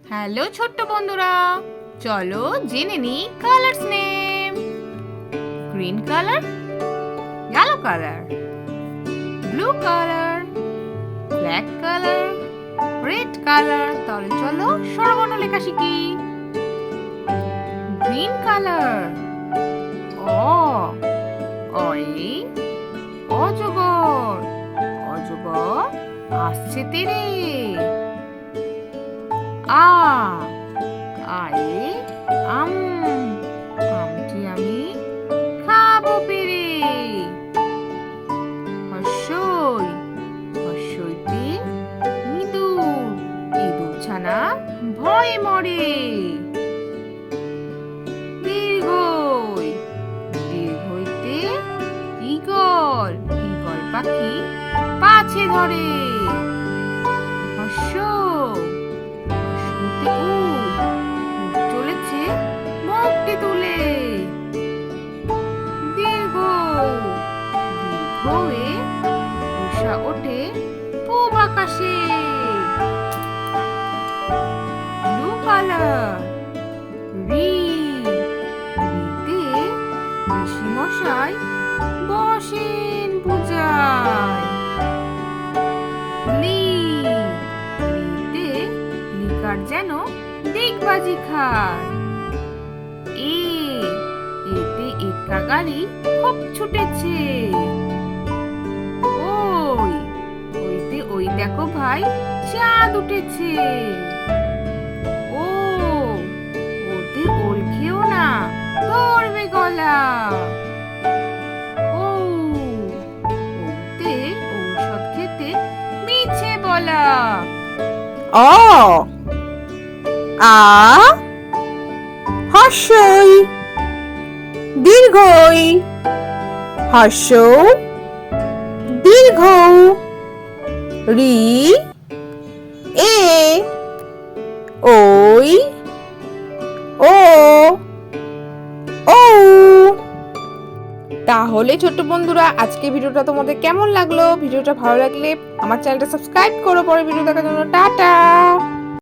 Hello ছোট্ট বন্ধুরা, চলো জেনে নি colours name. Green colour, yellow colour, blue colour, black colour, red colour. তাহলে চলো স্বরবর্ণ লেখা শিখি। গ্রিন কালার, অ, অয়ে অজগর, অজগর আসছে তেরে। আ, আয়ে আম, আমটি আমি খাবো পেরে। হর্ষই, হর্ষইতে ইঁদুর, ইঁদুর ছানা ভয়ে মরে। দীর্ঘই, দীর্ঘইতে ঈগল, ঈগল পাখি পাছে ধরে। হর্ষ, হর্ষতে উট, উট চলেছে মুখটি তুলে। দীর্ঘ, দীর্ঘয়ে উষা ওঠে পূব আকাশে। ব্লু কালার, রি, রিতে ঋষি মশাই বসেন পূজায়। লি, লিতে লিকার যেন দিগবাজি খায়। এ, এতে একা গাড়ি খুব ছুটেছে। ওই, ওইতে ওই দেখো ভাই চাঁদ উঠেছে। ও, ওতে ওল খেও না ধরবে গলা। ও, ওতে ঔষধ খেতে মিছে বলা। অ, আ, হর্ষই, দীর্ঘই, হর্ষ, দীর্ঘ, রি, এ, ওই, ও, ও। তাহলে ছোট্ট বন্ধুরা, আজকে ভিডিওটা তোমাদের কেমন লাগলো? ভিডিওটা ভালো লাগলে আমার চ্যানেলটা সাবস্ক্রাইব করো পরে ভিডিও দেখার জন্য। টাটা।